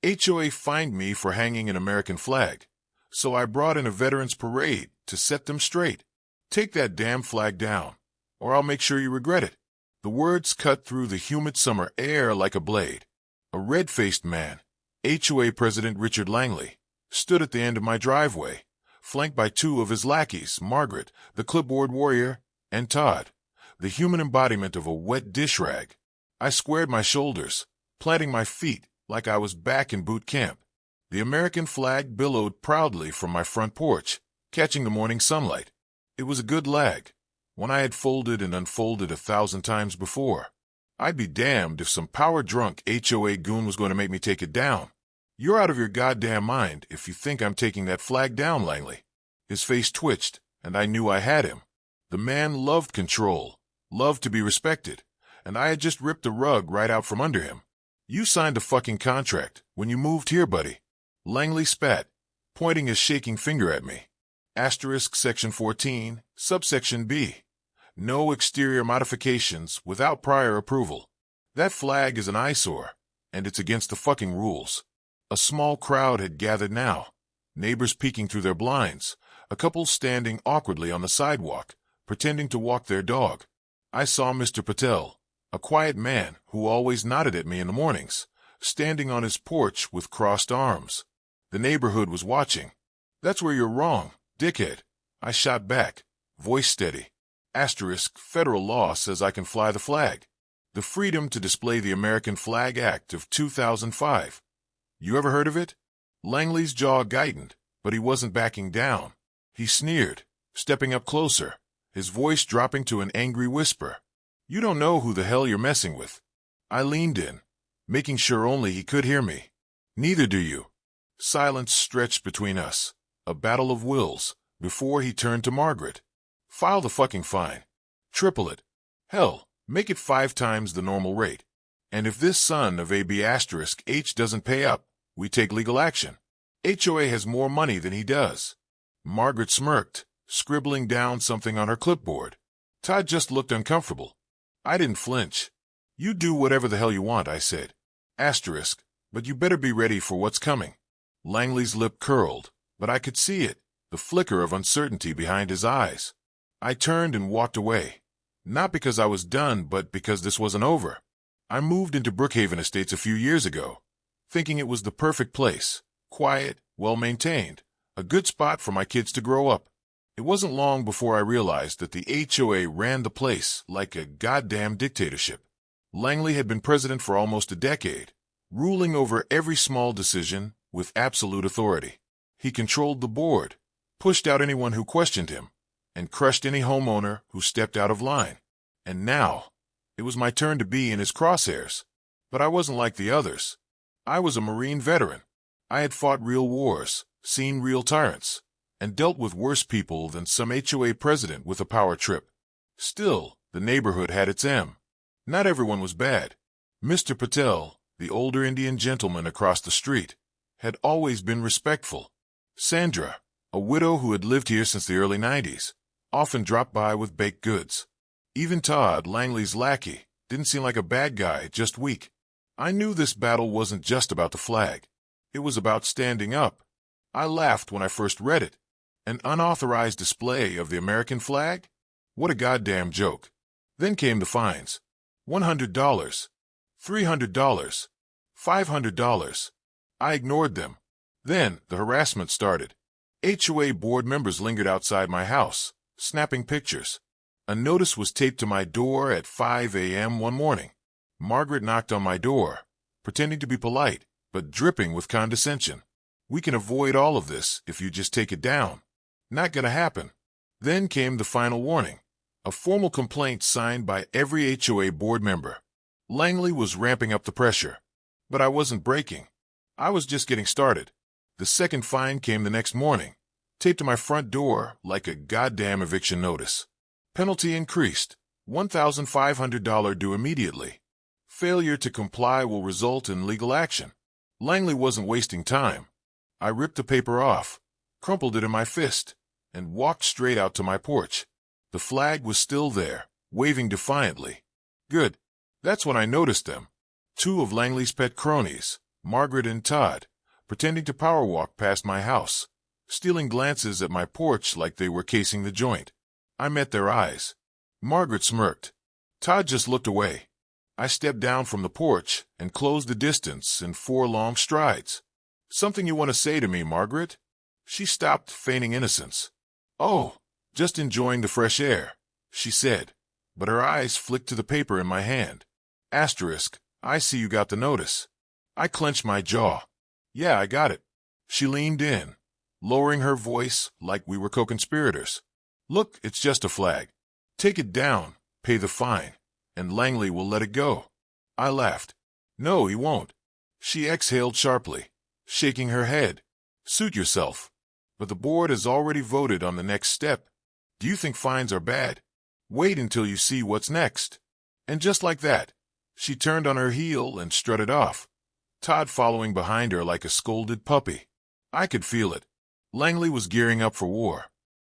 HOA fined me for hanging an American flag, so I brought in a veterans parade to set them straight. Take that damn flag down, or I'll make sure you regret it. The words cut through the humid summer air like a blade. A red-faced man, HOA President Richard Langley, stood at the end of my driveway, flanked by two of his lackeys, Margaret, the clipboard warrior, and Todd, the human embodiment of a wet dish rag. I squared my shoulders, planting my feet like I was back in boot camp. The American flag billowed proudly from my front porch, catching the morning sunlight. It was a good lag, one I had folded and unfolded 1,000 times before. I'd be damned if some power-drunk HOA goon was going to make me take it down. You're out of your goddamn mind if you think I'm taking that flag down, Langley. His face twitched, and I knew I had him. The man loved control, loved to be respected, and I had just ripped the rug right out from under him. You signed a fucking contract when you moved here, buddy. Langley spat, pointing his shaking finger at me. Asterisk Section 14, Subsection B. No exterior modifications without prior approval. That flag is an eyesore, and it's against the fucking rules. A small crowd had gathered now, neighbors peeking through their blinds, a couple standing awkwardly on the sidewalk, pretending to walk their dog. I saw Mr. Patel, a quiet man who always nodded at me in the mornings, standing on his porch with crossed arms. The neighborhood was watching. That's where you're wrong, dickhead. I shot back, voice steady. Asterisk, federal law says I can fly the flag. The Freedom to Display the American Flag Act of 2005. You ever heard of it? Langley's jaw tightened, but he wasn't backing down. He sneered, stepping up closer, his voice dropping to an angry whisper. You don't know who the hell you're messing with. I leaned in, making sure only he could hear me. Neither do you. Silence stretched between us, a battle of wills, before he turned to Margaret. File the fucking fine. Triple it. Hell, make it 5 times the normal rate. And if this son of AB*H doesn't pay up, we take legal action. HOA has more money than he does. Margaret smirked, scribbling down something on her clipboard. Todd just looked uncomfortable. I didn't flinch. You do whatever the hell you want, I said. Asterisk, but you better be ready for what's coming. Langley's lip curled, but I could see it, the flicker of uncertainty behind his eyes. I turned and walked away, not because I was done, but because this wasn't over. I moved into Brookhaven Estates a few years ago, thinking it was the perfect place, quiet, well-maintained, a good spot for my kids to grow up. It wasn't long before I realized that the HOA ran the place like a goddamn dictatorship. Langley had been president for almost a decade, ruling over every small decision with absolute authority. He controlled the board, pushed out anyone who questioned him, and crushed any homeowner who stepped out of line. And now, it was my turn to be in his crosshairs. But I wasn't like the others. I was a Marine veteran. I had fought real wars, seen real tyrants, and dealt with worse people than some HOA president with a power trip. Still, the neighborhood had its M. Not everyone was bad. Mr. Patel, the older Indian gentleman across the street, had always been respectful. Sandra, a widow who had lived here since the early 90s, often dropped by with baked goods. Even Todd, Langley's lackey, didn't seem like a bad guy, just weak. I knew this battle wasn't just about the flag. It was about standing up. I laughed when I first read it. An unauthorized display of the American flag? What a goddamn joke. Then came the fines. $100, $300, $500. I ignored them. Then the harassment started. HOA board members lingered outside my house, snapping pictures. A notice was taped to my door at 5 a.m. one morning. Margaret knocked on my door, pretending to be polite, but dripping with condescension. We can avoid all of this if you just take it down. Not gonna happen. Then came the final warning, a formal complaint signed by every HOA board member. Langley was ramping up the pressure, but I wasn't breaking. I was just getting started. The second fine came the next morning, taped to my front door like a goddamn eviction notice. Penalty increased, $1,500 due immediately. Failure to comply will result in legal action. Langley wasn't wasting time. I ripped the paper off, crumpled it in my fist, and walked straight out to my porch. The flag was still there, waving defiantly. Good. That's when I noticed them. Two of Langley's pet cronies, Margaret and Todd, pretending to power walk past my house, stealing glances at my porch like they were casing the joint. I met their eyes. Margaret smirked. Todd just looked away. I stepped down from the porch and closed the distance in 4 long strides. "Something you want to say to me, Margaret?" She stopped, feigning innocence. "Oh, just enjoying the fresh air," she said, but her eyes flicked to the paper in my hand. Asterisk, I see you got the notice. I clenched my jaw. "Yeah, I got it." She leaned in, lowering her voice like we were co-conspirators. "Look, it's just a flag. Take it down, pay the fine, and Langley will let it go." I laughed. "No, he won't." She exhaled sharply, shaking her head. "Suit yourself. But the board has already voted on the next step. Do you think fines are bad? Wait until you see what's next." And just like that, she turned on her heel and strutted off, Todd following behind her like a scolded puppy. I could feel it. Langley was gearing up for war.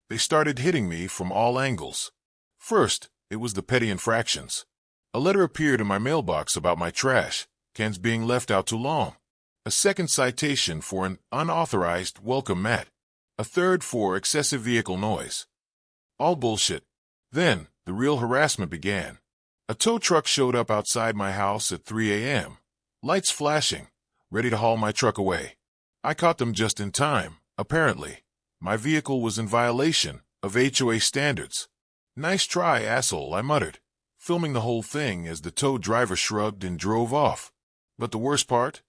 They started hitting me from all angles. First, it was the petty infractions. A letter appeared in my mailbox about my trash cans being left out too long. A second citation for an unauthorized welcome mat. A third for excessive vehicle noise. All bullshit. Then, the real harassment began. A tow truck showed up outside my house at 3 a.m., lights flashing, ready to haul my truck away. I caught them just in time, apparently. My vehicle was in violation of HOA standards. "Nice try, asshole," I muttered, filming the whole thing as the tow driver shrugged and drove off. But the worst part?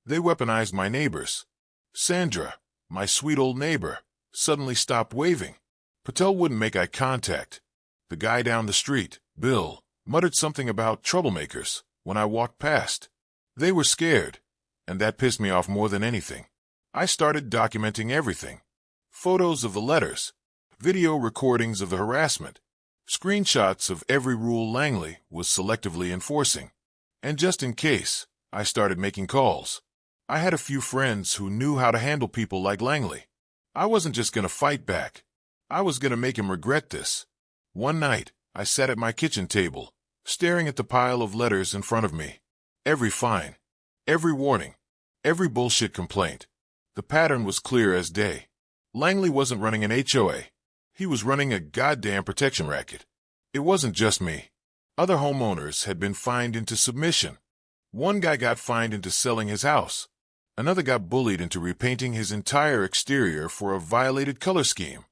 They weaponized my neighbors. Sandra, my sweet old neighbor, suddenly stopped waving. Patel wouldn't make eye contact. The guy down the street, Bill, muttered something about troublemakers when I walked past. They were scared, and that pissed me off more than anything. I started documenting everything. Photos of the letters, video recordings of the harassment, screenshots of every rule Langley was selectively enforcing. And just in case, I started making calls. I had a few friends who knew how to handle people like Langley. I wasn't just going to fight back. I was going to make him regret this. One night, I sat at my kitchen table, staring at the pile of letters in front of me. Every fine, every warning, every bullshit complaint. The pattern was clear as day. Langley wasn't running an HOA. He was running a goddamn protection racket. It wasn't just me. Other homeowners had been fined into submission. One guy got fined into selling his house. Another got bullied into repainting his entire exterior for a violated color scheme,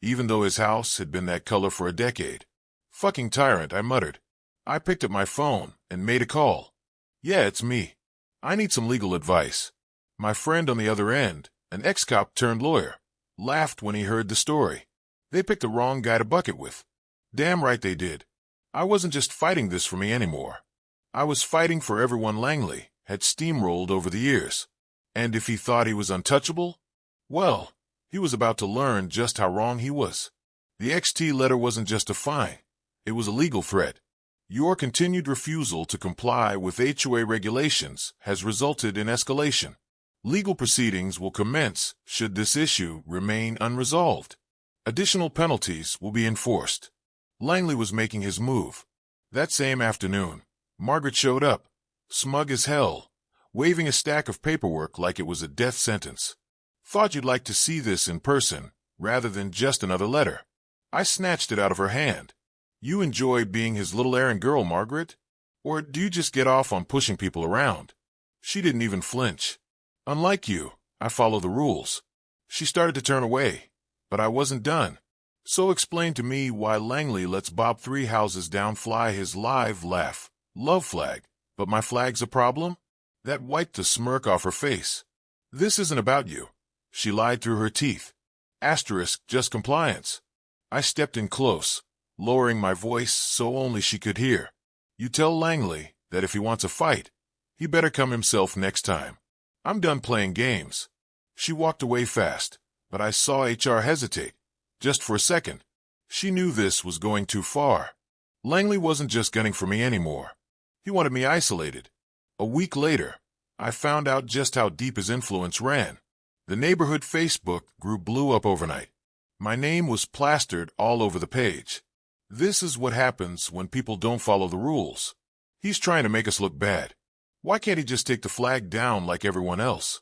even though his house had been that color for a decade. "Fucking tyrant," I muttered. I picked up my phone and made a call. "Yeah, it's me. I need some legal advice." My friend on the other end, an ex-cop turned lawyer, laughed when he heard the story. They picked the wrong guy to bucket with. Damn right they did. I wasn't just fighting this for me anymore. I was fighting for everyone Langley had steamrolled over the years. And if he thought he was untouchable, well, he was about to learn just how wrong he was. The XT letter wasn't just a fine. It was a legal threat. Your continued refusal to comply with HOA regulations has resulted in escalation. Legal proceedings will commence should this issue remain unresolved. Additional penalties will be enforced. Langley was making his move. That same afternoon, Margaret showed up, smug as hell, waving a stack of paperwork like it was a death sentence. "Thought you'd like to see this in person, rather than just another letter." I snatched it out of her hand. "You enjoy being his little errand girl, Margaret? Or do you just get off on pushing people around?" She didn't even flinch. "Unlike you, I follow the rules." She started to turn away, but I wasn't done. "So explain to me why Langley lets Bob 3 houses down fly his live laugh, love flag, but my flag's a problem?" That wiped the smirk off her face. "This isn't about you." She lied through her teeth. Asterisk, just compliance. I stepped in close, lowering my voice so only she could hear. "You tell Langley that if he wants a fight, he better come himself next time. I'm done playing games." She walked away fast, but I saw HR hesitate, just for a second. She knew this was going too far. Langley wasn't just gunning for me anymore. He wanted me isolated. A week later, I found out just how deep his influence ran. The neighborhood Facebook group blew up overnight. My name was plastered all over the page. This is what happens when people don't follow the rules. He's trying to make us look bad. Why can't he just take the flag down like everyone else?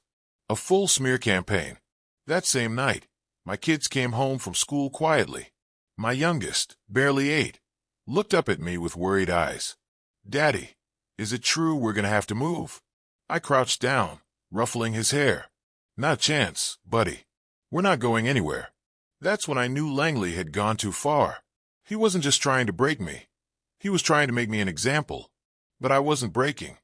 A full smear campaign. That same night, my kids came home from school quietly. My youngest, barely 8, looked up at me with worried eyes. "Daddy, is it true we're going to have to move?" I crouched down, ruffling his hair. "Not a chance, buddy. We're not going anywhere." That's when I knew Langley had gone too far. He wasn't just trying to break me. He was trying to make me an example. But I wasn't breaking.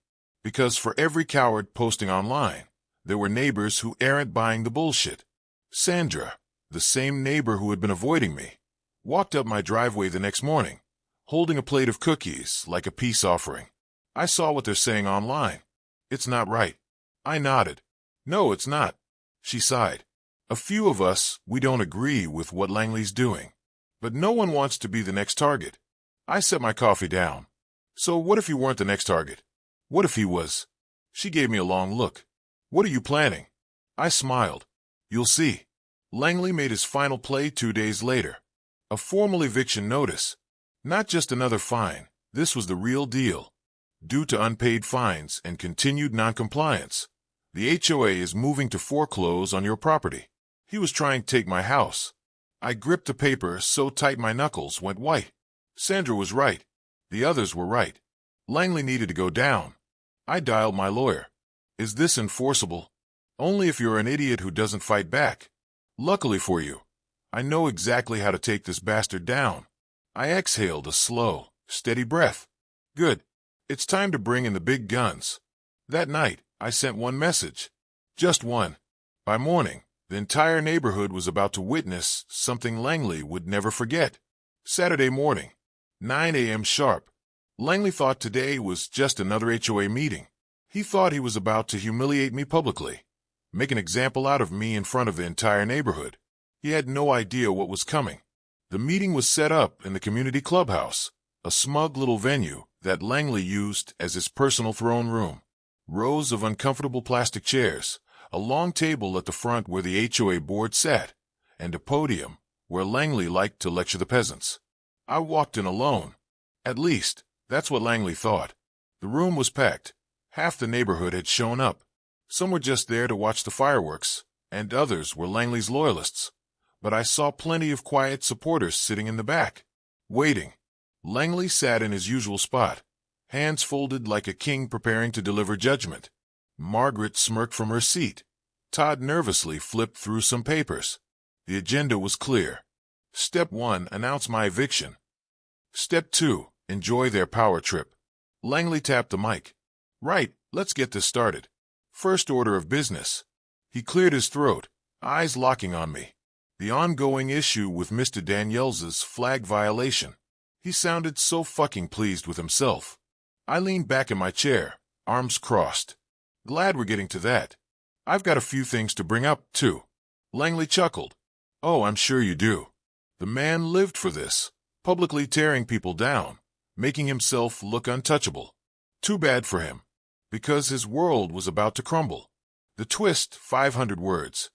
Because for every coward posting online, there were neighbors who aren't buying the bullshit. Sandra, the same neighbor who had been avoiding me, walked up my driveway the next morning, holding a plate of cookies like a peace offering. I saw what they're saying online. "It's not right." I nodded. "No, it's not." She sighed. "A few of us, we don't agree with what Langley's doing. But no one wants to be the next target." I set my coffee down. "So what if you weren't the next target? What if he was?" She gave me a long look. "What are you planning?" I smiled. "You'll see." Langley made his final play 2 days later. A formal eviction notice. Not just another fine. This was the real deal. Due to unpaid fines and continued noncompliance, the HOA is moving to foreclose on your property. He was trying to take my house. I gripped the paper so tight my knuckles went white. Sandra was right. The others were right. Langley needed to go down. I dialed my lawyer. "Is this enforceable?" "Only if you're an idiot who doesn't fight back." "Luckily for you, I know exactly how to take this bastard down." I exhaled a slow, steady breath. "Good. It's time to bring in the big guns." That night, I sent one message. Just one. By morning, the entire neighborhood was about to witness something Langley would never forget. Saturday morning, 9 a.m. sharp. Langley thought today was just another HOA meeting. He thought he was about to humiliate me publicly, make an example out of me in front of the entire neighborhood. He had no idea what was coming. The meeting was set up in the community clubhouse, a smug little venue that Langley used as his personal throne room. Rows of uncomfortable plastic chairs, a long table at the front where the HOA board sat, and a podium where Langley liked to lecture the peasants. I walked in alone. At least, that's what Langley thought. The room was packed. Half the neighborhood had shown up. Some were just there to watch the fireworks, and others were Langley's loyalists. But I saw plenty of quiet supporters sitting in the back, waiting. Langley sat in his usual spot, hands folded like a king preparing to deliver judgment. Margaret smirked from her seat. Todd nervously flipped through some papers. The agenda was clear. Step 1, announce my eviction. Step 2, enjoy their power trip. Langley tapped the mic. "Right, let's get this started. First order of business." He cleared his throat, eyes locking on me. The ongoing issue with Mr. Daniels's flag violation. He sounded so fucking pleased with himself. I leaned back in my chair, arms crossed. "Glad we're getting to that. I've got a few things to bring up, too." Langley chuckled. "Oh, I'm sure you do. The man lived for this, publicly tearing people down, making himself look untouchable. Too bad for him, because his world was about to crumble." The twist, 500 words.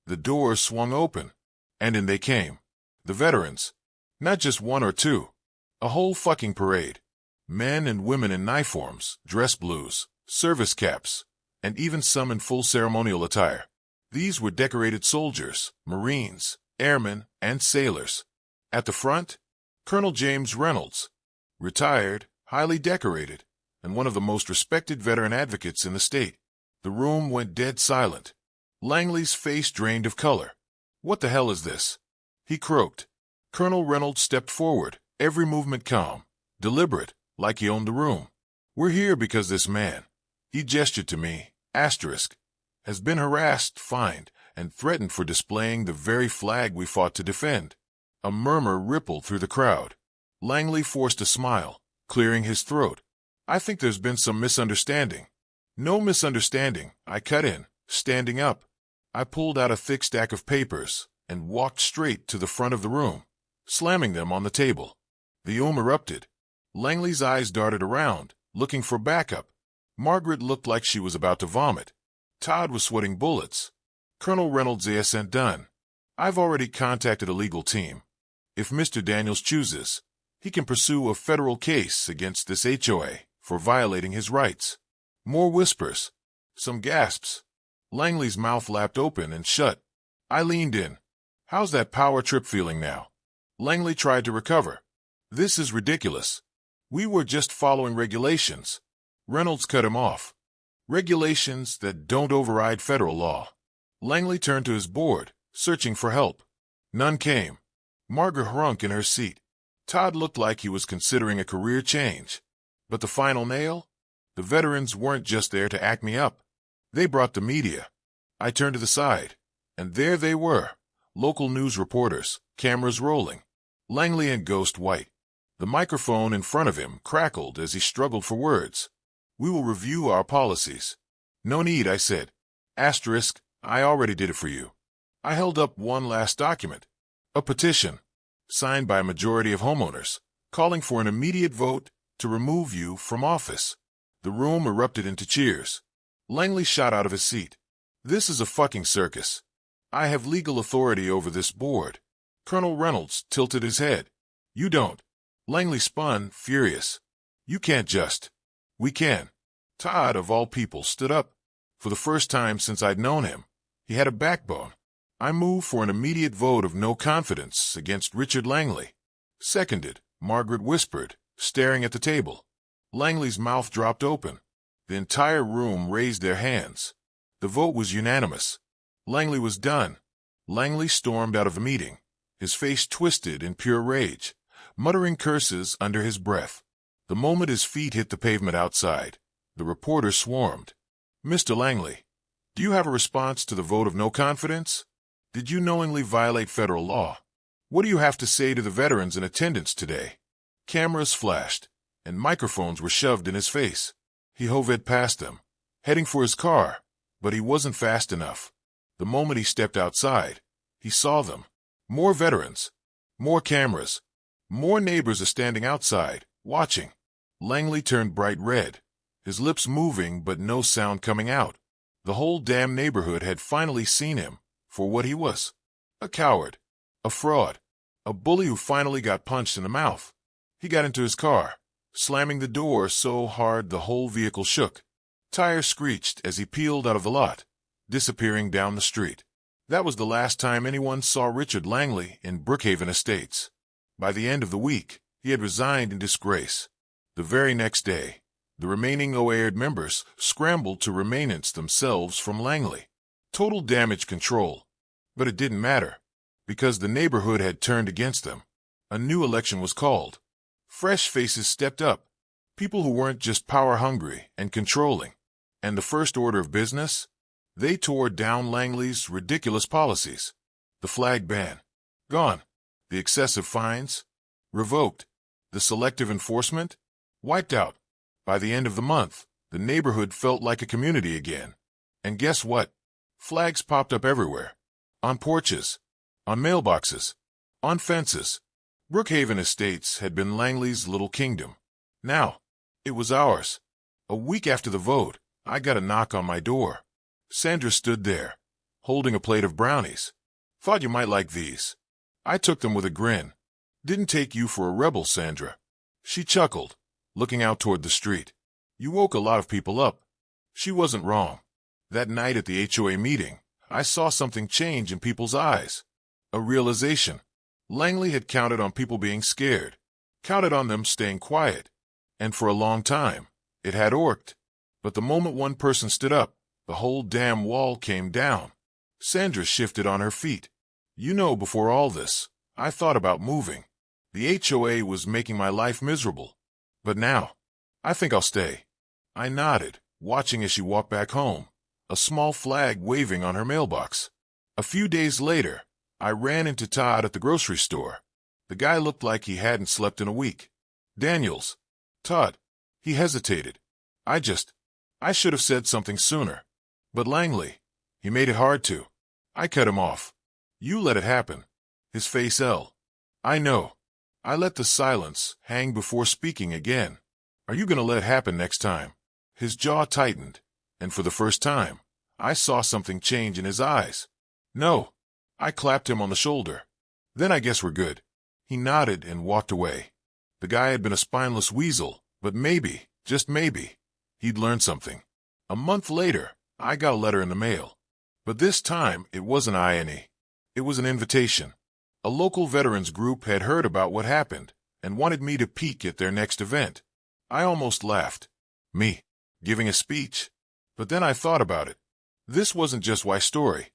The doors swung open, and in they came. The veterans. Not just one or two. A whole fucking parade. Men and women in uniforms, dress blues, service caps, and even some in full ceremonial attire. These were decorated soldiers, Marines, airmen, and sailors. At the front, Colonel James Reynolds, retired, highly decorated, and one of the most respected veteran advocates in the state. The room went dead silent. Langley's face drained of color. "What the hell is this?" he croaked. Colonel Reynolds stepped forward, every movement calm, deliberate, like he owned the room. "We're here because this man," he gestured to me, "has been harassed, fined, and threatened for displaying the very flag we fought to defend." A murmur rippled through the crowd. Langley forced a smile, clearing his throat. "I think there's been some misunderstanding." "No misunderstanding," I cut in, standing up. I pulled out a thick stack of papers and walked straight to the front of the room, slamming them on the table. The erupted. Langley's eyes darted around, looking for backup. Margaret looked like she was about to vomit. Todd was sweating bullets. Colonel Reynolds ascent done. "I've already contacted a legal team. If Mr. Daniels chooses, he can pursue a federal case against this HOA for violating his rights." More whispers. Some gasps. Langley's mouth lapped open and shut. I leaned in. How's that power trip feeling now? Langley tried to recover. This is ridiculous. We were just following regulations. Reynolds cut him off. Regulations that don't override federal law. Langley turned to his board, searching for help. None came. Margaret hrunk in her seat. Todd looked like he was considering a career change. But the final nail? The veterans weren't just there to act me up. They brought the media. I turned to the side, and there they were. Local news reporters, cameras rolling. Langley in ghost white. The microphone in front of him crackled as he struggled for words. We will review our policies. No need, I said. Asterisk, I already did it for you. I held up one last document. A petition, signed by a majority of homeowners, calling for an immediate vote to remove you from office. The room erupted into cheers. Langley shot out of his seat. This is a fucking circus. I have legal authority over this board. Colonel Reynolds tilted his head. You don't. Langley spun, furious. You can't just. We can. Todd, of all people, stood up. For the first time since I'd known him, he had a backbone. I move for an immediate vote of no confidence against Richard Langley. Seconded, Margaret whispered, staring at the table. Langley's mouth dropped open. The entire room raised their hands. The vote was unanimous. Langley was done. Langley stormed out of the meeting, his face twisted in pure rage, muttering curses under his breath. The moment his feet hit the pavement outside, the reporters swarmed. Mr. Langley, do you have a response to the vote of no confidence? Did you knowingly violate federal law? What do you have to say to the veterans in attendance today? Cameras flashed, and microphones were shoved in his face. He hovered past them, heading for his car, but he wasn't fast enough. The moment he stepped outside, he saw them. More veterans, more cameras, more neighbors are standing outside, watching. Langley turned bright red, his lips moving but no sound coming out. The whole damn neighborhood had finally seen him for what he was. A coward, a fraud, a bully who finally got punched in the mouth. He got into his car, slamming the door so hard the whole vehicle shook. Tires screeched as he peeled out of the lot, disappearing down the street. That was the last time anyone saw Richard Langley in Brookhaven Estates. By the end of the week, he had resigned in disgrace. The very next day, the remaining OAIRD members scrambled to remainance themselves from Langley. Total damage control. But it didn't matter, because the neighborhood had turned against them. A new election was called. Fresh faces stepped up, people who weren't just power-hungry and controlling. And the first order of business? They tore down Langley's ridiculous policies. The flag ban, gone. The excessive fines, revoked. The selective enforcement, wiped out. By the end of the month, the neighborhood felt like a community again. And guess what? Flags popped up everywhere. On porches, on mailboxes, on fences. Brookhaven Estates had been Langley's little kingdom. Now, it was ours. A week after the vote, I got a knock on my door. Sandra stood there, holding a plate of brownies. Thought you might like these. I took them with a grin. Didn't take you for a rebel, Sandra. She chuckled, looking out toward the street. You woke a lot of people up. She wasn't wrong. That night at the HOA meeting, I saw something change in people's eyes. A realization. Langley had counted on people being scared, counted on them staying quiet. And for a long time, it had worked. But the moment one person stood up, the whole damn wall came down. Sandra shifted on her feet. You know, before all this, I thought about moving. The HOA was making my life miserable. But now, I think I'll stay. I nodded, watching as she walked back home, a small flag waving on her mailbox. A few days later, I ran into Todd at the grocery store. The guy looked like he hadn't slept in a week. Daniels. Todd. He hesitated. I should have said something sooner. But Langley, he made it hard to. I cut him off. You let it happen. His face fell. I know. I let the silence hang before speaking again. Are you going to let it happen next time? His jaw tightened, and for the first time, I saw something change in his eyes. No. I clapped him on the shoulder. Then I guess we're good. He nodded and walked away. The guy had been a spineless weasel, but maybe, just maybe, he'd learned something. A month later, I got a letter in the mail. But this time, it wasn't INE. It was an invitation. A local veterans group had heard about what happened and wanted me to peek at their next event. I almost laughed. Me, giving a speech? But then I thought about it. This wasn't just my story.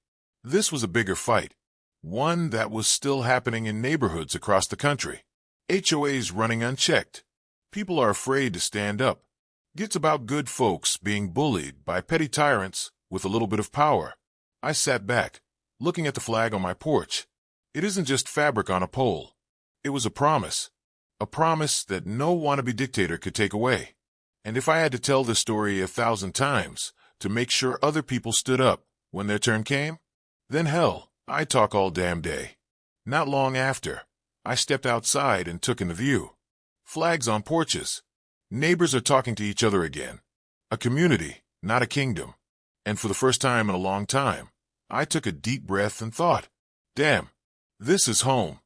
This was a bigger fight. One that was still happening in neighborhoods across the country. HOAs running unchecked. People are afraid to stand up. It's about good folks being bullied by petty tyrants with a little bit of power. I sat back, looking at the flag on my porch. It isn't just fabric on a pole. It was a promise. A promise that no wannabe dictator could take away. And if I had to tell this story 1,000 times to make sure other people stood up when their turn came, then hell, I'd talk all damn day. Not long after, I stepped outside and took in the view. Flags on porches. Neighbors are talking to each other again. A community, not a kingdom. And for the first time in a long time, I took a deep breath and thought, damn, this is home.